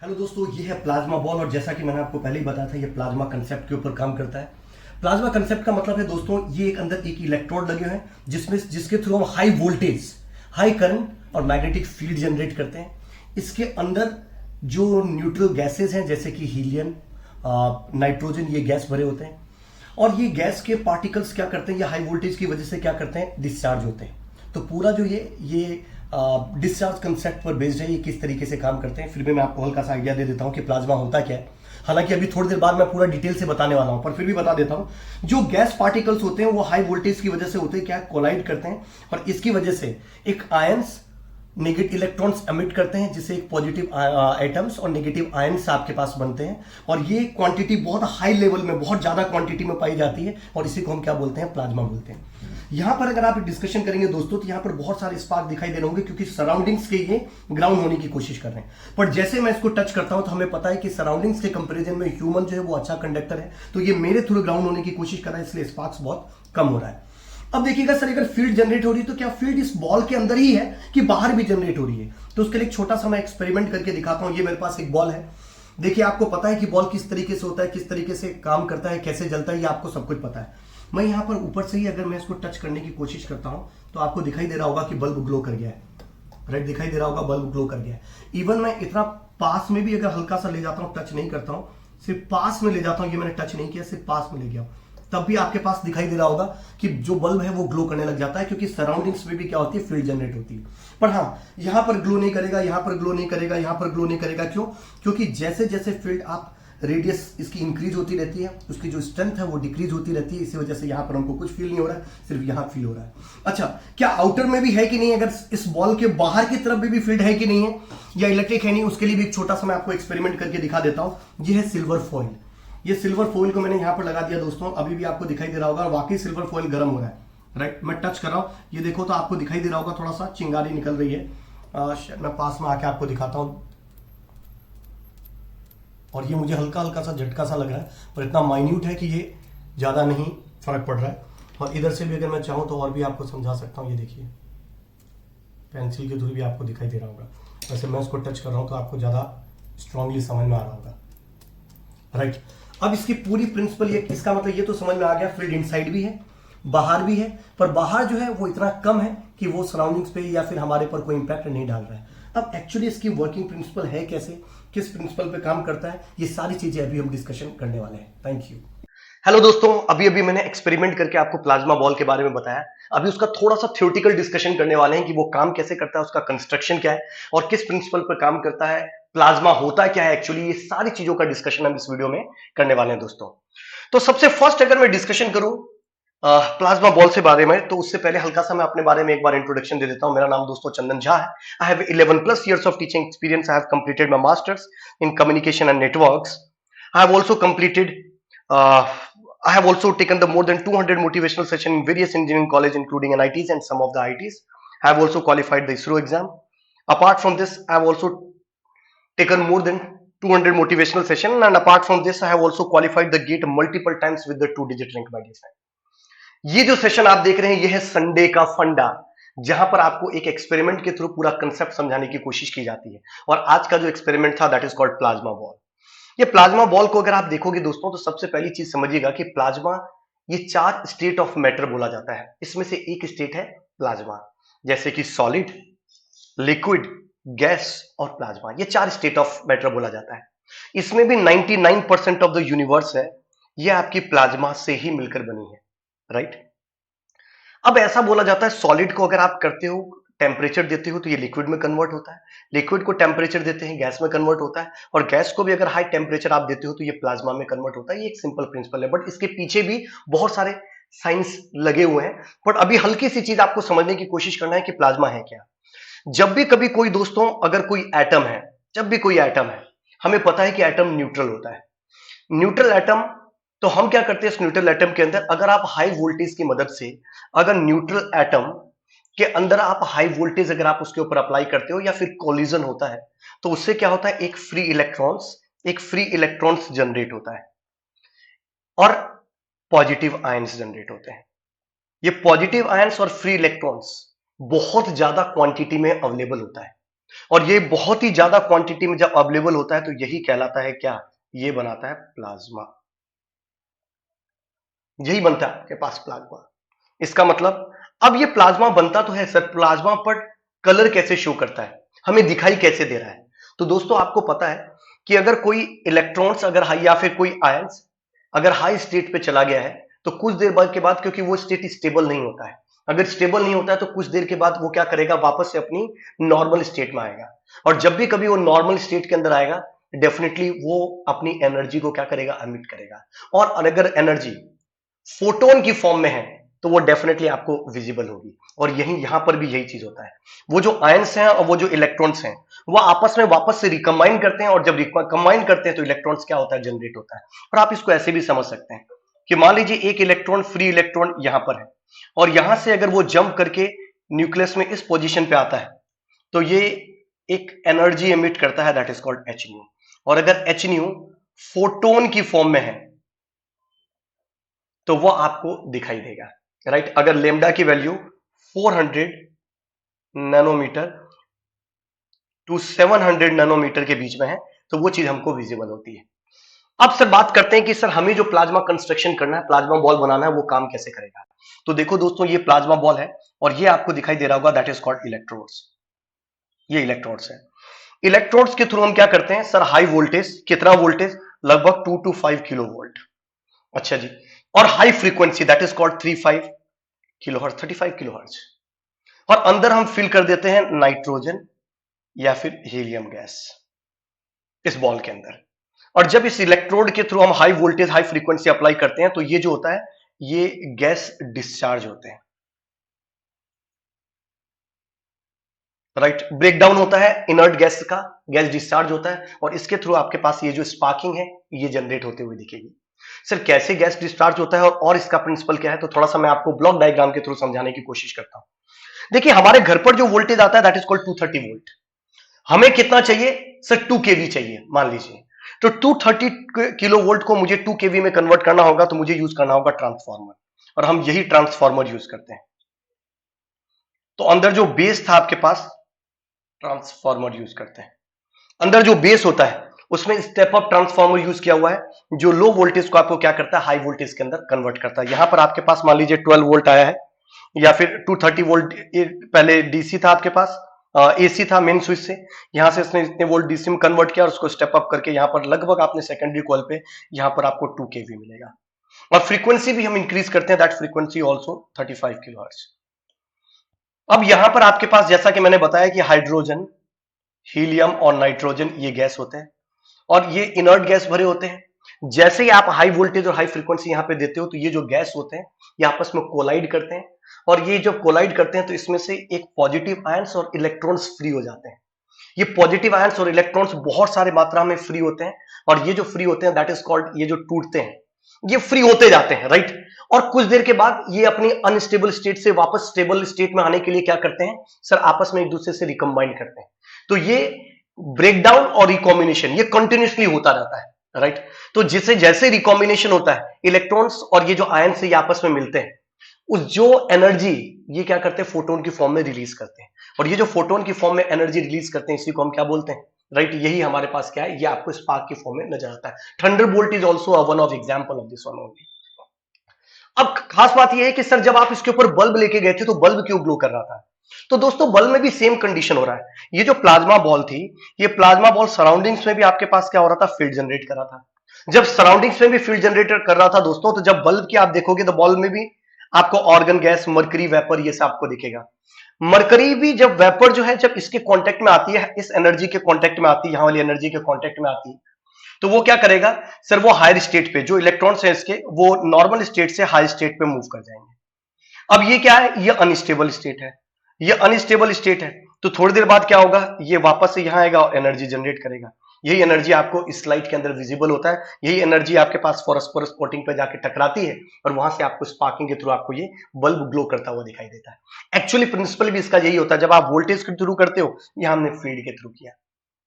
Hello दोस्तों, ये है प्लाज्मा बॉल और जैसा कि मैंने आपको पहले ही बताया था, ये प्लाज्मा कंसेप्ट के ऊपर काम करता है। प्लाज्मा कंसेप्ट का मतलब है दोस्तों, ये एक अंदर एक इलेक्ट्रोड लगे हुए हैं जिसके थ्रू हम हाई वोल्टेज, हाई करंट और मैग्नेटिक फील्ड जनरेट करते हैं। इसके अंदर जो न्यूट्रल गैसेज हैं जैसे कि हीलियम, नाइट्रोजन, ये गैस भरे होते हैं और ये गैस के पार्टिकल्स क्या करते हैं, ये हाई वोल्टेज की वजह से क्या करते हैं, डिस्चार्ज होते हैं। तो पूरा जो ये डिस्चार्ज कंसेप्ट पर बेस्ड है, ये किस तरीके से काम करते हैं। फिर भी मैं आपको हल्का सा आइडिया दे देता हूं कि प्लाज्मा होता क्या है। हालांकि अभी थोड़ी देर बाद मैं पूरा डिटेल से बताने वाला हूं, पर फिर भी बता देता हूं। जो गैस पार्टिकल्स होते हैं वो हाई वोल्टेज की वजह से होते हैं क्या, कोलाइड करते हैं और इसकी वजह से एक आयंस नेगेटिव इलेक्ट्रॉन्स एमिट करते हैं, जिससे एक पॉजिटिव एटम्स और नेगेटिव आयंस आपके पास बनते हैं और ये क्वांटिटी बहुत हाई लेवल में, बहुत ज्यादा क्वांटिटी में पाई जाती है और इसी को हम क्या बोलते हैं, प्लाज्मा बोलते हैं। यहां पर अगर आप डिस्कशन करेंगे दोस्तों, तो यहां पर बहुत सारे स्पार्क दिखाई दे रहे होंगे क्योंकि सराउंडिंग्स के ये ग्राउंड होने की कोशिश कर रहे हैं। पर जैसे मैं इसको टच करता हूं तो हमें पता है कि सराउंडिंग्स के कंपेरिजन में ह्यूमन जो है वो अच्छा कंडक्टर है, तो ये मेरे थ्रू ग्राउंड होने की कोशिश कर रहा है, इसलिए स्पार्क्स बहुत कम हो रहा है। अब देखिएगा सर, अगर फील्ड जनरेट हो रही है तो क्या फील्ड इस बॉल के अंदर ही है कि बाहर भी जनरेट हो रही है? तो उसके लिए एक छोटा सा मैं एक्सपेरिमेंट करके दिखाता हूं। ये मेरे पास एक बॉल है। देखिए, आपको पता है कि बॉल किस तरीके से होता है, किस तरीके से काम करता है, कैसे जलता है, ये आपको सब कुछ पता है। मैं यहां पर ऊपर से ही अगर मैं इसको टच करने की कोशिश करता हूं तो आपको दिखाई दे रहा होगा कि बल्ब ग्लो कर गया है। राइट, दिखाई दे रहा होगा बल्ब ग्लो कर गया है। इवन मैं इतना पास में भी अगर हल्का सा ले जाता हूं, टच नहीं करता हूं, सिर्फ पास में ले जाता हूं, ये मैंने टच नहीं किया, सिर्फ पास में ले गया, तब भी आपके पास दिखाई दे रहा होगा कि जो बल्ब है वो ग्लो करने लग जाता है, क्योंकि सराउंडिंग्स में भी क्या होती है, फील्ड जनरेट होती है। पर हाँ, यहां पर ग्लो नहीं करेगा, यहां पर ग्लो नहीं करेगा, यहां पर ग्लो नहीं करेगा। क्यों? क्योंकि जैसे जैसे फील्ड आप रेडियस इसकी इंक्रीज होती रहती है, उसकी जो स्ट्रेंथ है वो डिक्रीज होती रहती है। इसी वजह से यहां पर हमको कुछ फील नहीं हो रहा है, सिर्फ यहां फील हो रहा है। अच्छा, क्या आउटर में भी है कि नहीं, अगर इस बॉल के बाहर की तरफ भी फील्ड है कि नहीं है, या इलेक्ट्रिक है नहीं, उसके लिए भी एक छोटा सा मैं आपको एक्सपेरिमेंट करके दिखा देता हूं। ये है सिल्वर फॉइल। ये सिल्वर फॉइल को मैंने यहां पर लगा दिया दोस्तों, अभी भी आपको दिखाई दे रहा होगा, वाकई सिल्वर फॉइल गर्म हो रहा है। राइट, मैं टच कर रहा हूं, ये देखो तो आपको दिखाई दे रहा होगा, थोड़ा सा चिंगारी निकल रही है। मैं पास में आके आपको दिखाता हूं, और ये मुझे हल्का हल्का सा झटका सा लग रहा है, पर इतना माइन्यूट है कि ये ज़्यादा नहीं फर्क पड़ रहा है। और इधर से भी अगर मैं चाहूँ तो और भी आपको समझा सकता हूँ। ये देखिए, पेंसिल के थ्रू भी आपको दिखाई दे रहा होगा। वैसे मैं उसको टच कर रहा हूँ तो आपको ज़्यादा स्ट्रांगली समझ में आ रहा होगा। राइट, अब इसकी पूरी प्रिंसिपल ये, इसका मतलब ये तो समझ में आ गया, फील्ड इनसाइड भी है, बाहर भी है, पर बाहर जो है वो इतना कम है कि वो सराउंडिंग्स पे या फिर हमारे पर कोई इंपैक्ट नहीं डाल रहा है। अब एक्चुअली इसकी वर्किंग प्रिंसिपल है कैसे, किस प्रिंसिपल पे काम करता है, ये सारी चीजें अभी हम डिस्कशन करने वाले हैं। Thank you. हेलो दोस्तों, अभी अभी मैंने एक्सपेरिमेंट करके आपको प्लाज्मा बॉल के बारे में बताया। अभी उसका थोड़ा सा थ्योरेटिकल डिस्कशन करने वाले हैं कि वो काम कैसे करता है, उसका कंस्ट्रक्शन क्या है और किस प्रिंसिपल पर काम करता है, प्लाज्मा होता क्या है एक्चुअली, ये सारी चीजों का डिस्कशन हम इस वीडियो में करने वाले हैं दोस्तों। तो सबसे फर्स्ट अगर मैं डिस्कशन करूं प्लाज्मा बॉल से बारे में, तो उससे पहले हल्का सा मैं अपने बारे में एक बार इंट्रोडक्शन दे देता हूं। मेरा नाम दोस्तों चंदन झा है। I have 11+ years of teaching experience. I have completed my masters in communication and networks. I have also completed uh, I have also taken the more than 200 motivational session in various engineering college including NITs and some of the ITs. I have also qualified the ISRO exam. Apart from this, I have also taken more than 200 motivational session, and apart from this I have also qualified the GATE multiple times with the 2-digit rank, my dear friend. ये जो session आप देख रहे हैं, ये है Sunday का फंडा, जहां पर आपको एक एक्सपेरिमेंट के थ्रू पूरा कंसेप्ट समझाने की कोशिश की जाती है। और आज का जो एक्सपेरिमेंट था that is called plasma ball. ये प्लाज्मा बॉल को अगर आप देखोगे दोस्तों, तो सबसे पहली चीज समझिएगा कि प्लाज्मा, ये 4 स्टेट ऑफ मैटर बोला जाता है। इसमें से एक स्टेट है प्लाज्मा, जैसे कि सॉलिड, लिक्विड, गैस और प्लाज्मा, ये 4 स्टेट ऑफ मैटर बोला जाता है। इसमें भी 99% ऑफ द यूनिवर्स है, ये आपकी प्लाज्मा से ही मिलकर बनी है। राइट, अब ऐसा बोला जाता है सॉलिड को अगर आप करते हो, टेम्परेचर देते हो, तो ये लिक्विड में कन्वर्ट होता है, लिक्विड को टेम्परेचर देते हैं, गैस में कन्वर्ट होता है, और गैस को भी अगर हाई टेम्परेचर आप देते हो तो ये प्लाज्मा में कन्वर्ट होता है। ये एक सिंपल प्रिंसिपल है, बट इसके पीछे भी बहुत सारे साइंस लगे हुए हैं। बट अभी हल्की सी चीज आपको समझने की कोशिश करना है कि प्लाज्मा है क्या। जब भी कभी कोई दोस्तों, अगर कोई एटम है, जब भी कोई एटम है, हमें पता है कि एटम न्यूट्रल होता है। न्यूट्रल एटम, तो हम क्या करते हैं इस न्यूट्रल एटम के अंदर, अगर आप हाई वोल्टेज की मदद से, अगर न्यूट्रल एटम के अंदर आप हाई वोल्टेज अगर आप उसके ऊपर अप्लाई करते हो या फिर कोलिजन होता है, तो उससे क्या होता है, एक फ्री इलेक्ट्रॉन्स जनरेट होता है और पॉजिटिव आयंस जनरेट होते हैं। ये पॉजिटिव आयंस और फ्री इलेक्ट्रॉन्स बहुत ज्यादा क्वांटिटी में अवेलेबल होता है। और ये बहुत ही ज्यादा क्वांटिटी में जब अवेलेबल होता है तो यही कहलाता है क्या, ये बनाता है प्लाज्मा, यही बनता है आपके पास प्लाज्मा। इसका मतलब अब ये प्लाज्मा बनता तो है सर, प्लाज्मा पर कलर कैसे शो करता है, हमें दिखाई कैसे दे रहा है? तो दोस्तों आपको पता है कि अगर कोई इलेक्ट्रॉन्स अगर हाई या फिर कोई आयंस अगर हाई स्टेट पे चला गया है तो कुछ देर बाद के बाद, क्योंकि वो स्टेट स्टेबल नहीं होता है, अगर स्टेबल नहीं होता है तो कुछ देर के बाद वो क्या करेगा, वापस से अपनी नॉर्मल स्टेट में आएगा। और जब भी कभी वो नॉर्मल स्टेट के अंदर आएगा डेफिनेटली वो अपनी एनर्जी को क्या करेगा, एमिट करेगा। और अगर एनर्जी फोटोन की फॉर्म में है तो वो डेफिनेटली आपको विजिबल होगी। और यही यहां पर भी यही चीज होता है, वो जो आयंस हैं और वो जो इलेक्ट्रॉन्स हैं वो आपस में वापस से रिकम्बाइन करते हैं, और जब रिकम्बाइन करते हैं तो इलेक्ट्रॉन्स क्या होता है, जनरेट होता है। और आप इसको ऐसे भी समझ सकते हैं कि मान लीजिए एक इलेक्ट्रॉन, फ्री इलेक्ट्रॉन यहां पर है, और यहां से अगर वो जंप करके न्यूक्लियस में इस पोजीशन पे आता है तो ये एक एनर्जी एमिट करता है, that is called H new. और अगर एच न्यू फोटोन की फॉर्म में है तो वो आपको दिखाई देगा, राइट। अगर लेमडा की वैल्यू 400 नैनोमीटर टू 700 नैनोमीटर के बीच में है तो वो चीज हमको विजिबल होती है। अब सर बात करते हैं कि सर हमें जो प्लाज्मा कंस्ट्रक्शन करना है, प्लाज्मा बॉल बनाना है, वो काम कैसे करेगा। तो देखो दोस्तों, ये प्लाज्मा बॉल है और ये आपको दिखाई दे रहा होगा, दैट इज कॉल्ड इलेक्ट्रोड्स। ये इलेक्ट्रोड्स है। इलेक्ट्रोड्स के थ्रू हम क्या करते हैं सर, हाई वोल्टेज, कितना वोल्टेज, लगभग 2 to 5 किलो वोल्ट, अच्छा जी, और high frequency that is called 35 kilo hertz, 35 kilo hertz. और अंदर हम फिल कर देते हैं नाइट्रोजन या फिर हीलियम गैस इस बॉल के अंदर। और जब इस इलेक्ट्रोड के थ्रू हम high voltage high frequency apply करते हैं तो ये जो होता है ये गैस डिस्चार्ज होते हैं, राइट। ब्रेकडाउन होता है इनर्ट गैस का, गैस डिस्चार्ज होता है, और इसके थ्रू आपके पास ये जो स्पार्किंग है ये जनरेट होते हुए दिखेगी। सर कैसे गैस डिस्चार्ज होता है और इसका प्रिंसिपल क्या है, तो थोड़ा सा मैं आपको ब्लॉक डायग्राम के थ्रू समझाने की कोशिश करता हूं। देखिए हमारे घर पर जो वोल्टेज आता है दैट इज कॉल्ड 230 वोल्ट। हमें कितना चाहिए सर, 2 केवी चाहिए मान लीजिए। तो 230 किलो वोल्ट को मुझे 2 केवी में कन्वर्ट करना होगा तो मुझे यूज करना होगा ट्रांसफार्मर, और हम यही ट्रांसफार्मर यूज करते हैं। तो अंदर जो बेस था आपके पास, ट्रांसफार्मर यूज करते हैं। अंदर जो बेस होता है उसमें स्टेप अप ट्रांसफार्मर यूज किया हुआ है, जो लो वोल्टेज को आपको क्या करता है, हाई वोल्टेज के अंदर कन्वर्ट करता है। यहां पर आपके पास मान लीजिए 12 वोल्ट आया है, या फिर 230 वोल्ट, पहले डीसी था आपके पास, एसी था मेन स्विच से, यहां से इसने इतने वोल्ट डीसी में कन्वर्ट किया और उसको स्टेप अप करके यहां पर लगभग आपने सेकेंडरी कॉइल पे यहां पर आपको 2 केवी मिलेगा। और फ्रीक्वेंसी भी हम इंक्रीज करते हैं, that frequency also 35 kilo hertz. अब यहां पर आपके पास जैसा कि मैंने बताया कि हाइड्रोजन, हीलियम और नाइट्रोजन ये गैस होते हैं और ये इनर्ट गैस भरे होते हैं। जैसे ही आप हाई वोल्टेज और हाई फ्रीक्वेंसी यहां पे देते हो तो ये जो गैस होते हैं ये आपस में कोलाइड करते हैं, और ये जब कोलाइड करते हैं तो इसमें से एक पॉजिटिव आयंस और इलेक्ट्रॉन्स फ्री हो जाते हैं। ये पॉजिटिव आयंस और इलेक्ट्रॉन्स बहुत सारे मात्रा में फ्री होते हैं, और ये जो फ्री होते हैं दैट इज कॉल्ड, ये जो टूटते हैं ये फ्री होते जाते हैं, राइट। और कुछ देर के बाद ये अपनी अनस्टेबल स्टेट से वापस स्टेबल स्टेट में आने के लिए क्या करते हैं सर, आपस में एक दूसरे से रिकम्बाइन करते हैं। तो ये ब्रेकडाउन और रिकॉम्बिनेशन ये कंटिन्यूसली होता रहता है, राइट। तो जिसे जैसे रिकॉम्बिनेशन होता है इलेक्ट्रॉन्स और ये जो आयन से ये आपस में मिलते हैं, उस जो एनर्जी ये क्या करते हैं, फोटोन की फॉर्म में रिलीज करते हैं। और ये जो फोटोन की फॉर्म में एनर्जी रिलीज करते हैं इसी को हम क्या बोलते हैं, राइट। यही हमारे पास क्या है, ये आपको स्पार्क की फॉर्म में नजर आता है। Thunderbolt is also one of example of this one only. अब खास बात यह है कि सर जब आप इसके ऊपर बल्ब लेके गए थे तो बल्ब क्यों ग्लो कर रहा था, तो दोस्तों बल्ब में भी सेम कंडीशन हो रहा है। ये जो प्लाज्मा बॉल थी, ये प्लाज्मा बॉल सराउंडिंग्स में भी आपके पास क्या हो रहा था, फील्ड जनरेट कर रहा था। जब सराउंडिंग्स में भी फील्ड जनरेटर कर रहा था दोस्तों, तो जब बल्ब की आप देखोगे तो बॉल में भी आपको ऑर्गन गैस, मरकरी वेपर ये सब आपको दिखेगा। मरकरी भी जब वेपर जो है जब इसके कांटेक्ट में आती है, इस एनर्जी के कांटेक्ट में आती है, यहां वाली एनर्जी के कांटेक्ट में आती है, तो वो क्या करेगा सर, वो हायर स्टेट पे जो इलेक्ट्रॉन्स हैं इसके वो नॉर्मल स्टेट से हाई स्टेट पे मूव कर जाएंगे। अब ये क्या है, ये अनस्टेबल स्टेट है, ये अनस्टेबल स्टेट है। तो थोड़ी देर बाद क्या होगा, ये वापस से यहां आएगा और एनर्जी जनरेट करेगा। यही एनर्जी आपको इस स्लाइड के अंदर विजिबल होता है। यही एनर्जी आपके पास फॉस्फोरस कोटिंग पे जाके टकराती है और वहां से आपको स्पार्किंग के थ्रू आपको ये बल्ब ग्लो करता हुआ दिखाई देता है। एक्चुअली प्रिंसिपल भी इसका यही होता है, जब आप वोल्टेज के थ्रू करते हो, यहां हमने फील्ड के थ्रू किया,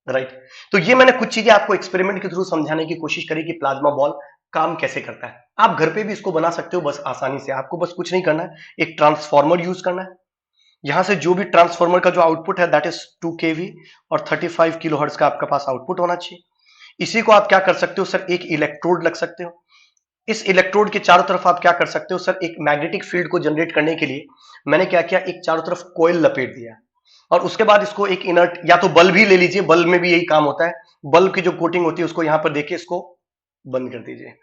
राइट। तो ये मैंने कुछ चीजें आपको एक्सपेरिमेंट के थ्रू समझाने की कोशिश करी कि प्लाज्मा बॉल काम कैसे करता है। आप घर पे भी इसको बना सकते हो बस आसानी से, आपको बस कुछ नहीं करना है, एक ट्रांसफार्मर यूज करना है, यहां से जो भी ट्रांसफार्मर का जो आउटपुट है दैट इज 2 kV और 35 किलो हर्ट्ज का आपका पास आउटपुट होना चाहिए। इसी को आप क्या कर सकते हो सर, एक इलेक्ट्रोड लग सकते हो। इस इलेक्ट्रोड के चारों तरफ आप क्या कर सकते हो सर, एक मैग्नेटिक फील्ड को जनरेट करने के लिए मैंने क्या किया, एक चारों तरफ कोयल लपेट दिया और उसके बाद इसको एक इनर्ट, या तो बल्ब ही ले लीजिए, बल्ब में भी यही काम होता है, बल्ब की जो कोटिंग होती है उसको यहां पर देखिए, इसको बंद कर दीजिए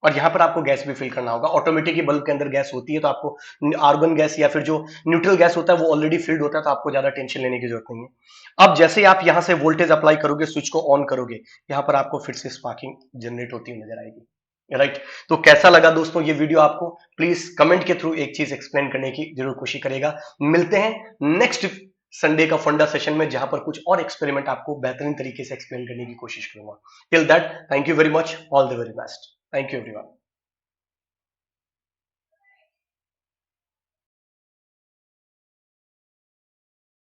और यहां पर आपको गैस भी फिल करना होगा। ऑटोमेटिक ही बल्ब के अंदर गैस होती है, तो आपको आर्गन गैस या फिर जो न्यूट्रल गैस होता है वो ऑलरेडी फिल्ड होता है, तो आपको ज्यादा टेंशन लेने की जरूरत नहीं है। अब जैसे आप यहां से वोल्टेज अप्लाई करोगे, स्विच को ऑन करोगे, यहां पर आपको फिर से स्पार्किंग जनरेट होती हुई नजर आएगी। राइट तो कैसा लगा दोस्तों ये वीडियो आपको, प्लीज कमेंट के थ्रू एक चीज एक्सप्लेन करने की जरूर कोशिश करेगा। मिलते हैं नेक्स्ट संडे का फंडा सेशन में, जहां पर कुछ और एक्सपेरिमेंट आपको बेहतरीन तरीके से एक्सप्लेन करने की कोशिश करूंगा। Till that, thank you very much, all the very best, thank you everyone.